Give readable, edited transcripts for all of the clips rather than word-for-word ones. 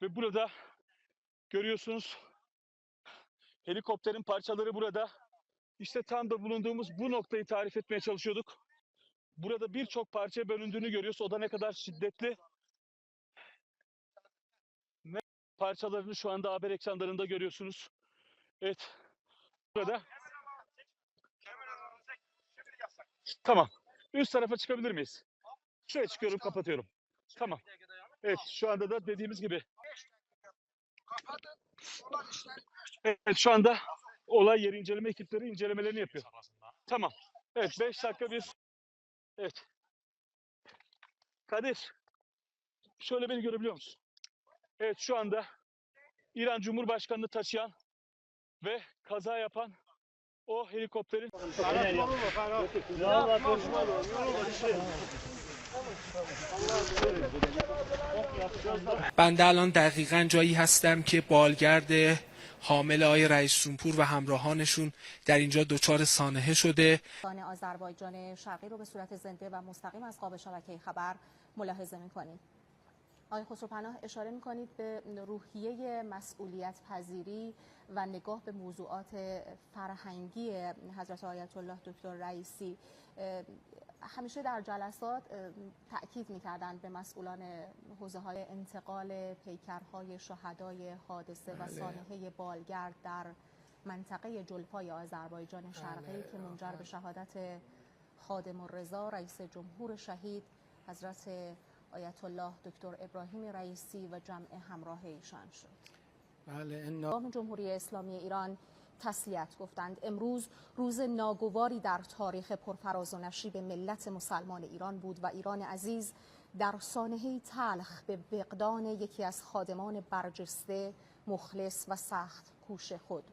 Ve burada görüyorsunuz helikopterin parçaları burada. İşte tam da bulunduğumuz bu noktayı tarif etmeye çalışıyorduk. Burada birçok parçaya bölündüğünü görüyoruz. O da ne kadar şiddetli. Ne parçalarını şu anda haber ekranlarında görüyorsunuz. Evet. Burada. Tamam. Üst tarafa çıkabilir miyiz? Şuraya çıkıyorum, kapatıyorum. Tamam. Evet, şu anda da dediğimiz gibi. Evet, şu anda olay yeri inceleme ekipleri incelemelerini yapıyor. Tamam. Evet, 5 dakika biz. Evet. Kadir, şöyle beni görebiliyor musun? Evet, şu anda İran Cumhurbaşkanı'nı taşıyan ve kaza yapan o helikopterin... بنده الان دقیقا جایی هستم که بالگرد حامل آقای رئیس جمهور و همراهانشون در اینجا دچار سانحه شده. آذربایجان شرقی رو به صورت زنده و مستقیم از قاب شبکه خبر ملاحظه می‌کنید. آقای خسروپناه اشاره می‌کنید به روحیه مسئولیت پذیری و نگاه به موضوعات فرهنگی حضرت آیت الله دکتر رئیسی. همیشه در جلسات تأکید می‌کردند به مسئولان حوزه‌های انتقال پیکرهای شهدای حادثه و سانحه بالگرد در منطقه جلفای آذربایجان شرقی که منجر به شهادت خادم الرضا رئیس جمهور شهید حضرت آیت الله دکتر ابراهیم رئیسی و جمع همراه ایشان شد. بله. جمهوری اسلامی ایران تسلیت گفتند. امروز روز ناگواری در تاریخ پرفراز و نشیب ملت مسلمان ایران بود و ایران عزیز در سانحه‌ای تلخ به فقدان یکی از خادمان برجسته، مخلص و سخت کوش خود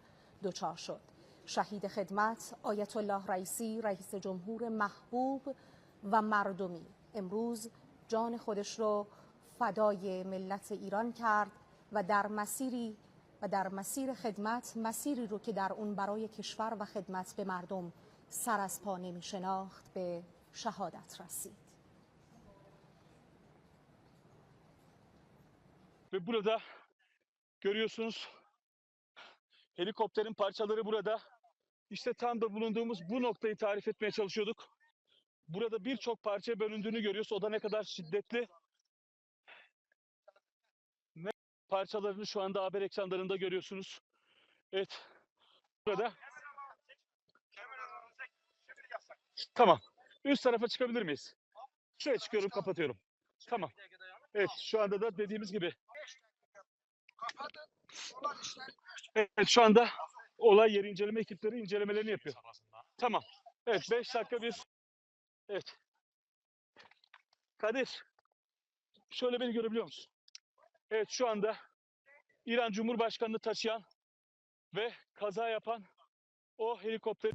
دچار شد. شهید خدمت آیت الله رئیسی رئیس جمهور محبوب و مردمی امروز جان خودش رو فدای ملت ایران کرد و در مسیر خدمت، مسیری رو که در اون برای کشور و خدمت به مردم سر از پا نمی شناخت، به شهادت رسید. Ve burada görüyorsunuz helikopterin parçaları burada. İşte tam da bulunduğumuz bu noktayı tarif etmeye çalışıyorduk. Burada birçok parçaya bölündüğünü görüyoruz. O da ne kadar şiddetli. Ne parçalarını şu anda haber ekranlarında görüyorsunuz. Evet. Burada. Tamam. Üst tarafa çıkabilir miyiz? Şuraya çıkıyorum, kapatıyorum. Tamam. Evet, şu anda da dediğimiz gibi. Evet, şu anda olay yeri inceleme ekipleri incelemelerini yapıyor. Tamam. Evet, 5 dakika biz. Evet. Kadir, şöyle beni görebiliyor musun? Evet, şu anda İran Cumhurbaşkanı'nı taşıyan ve kaza yapan o helikopter...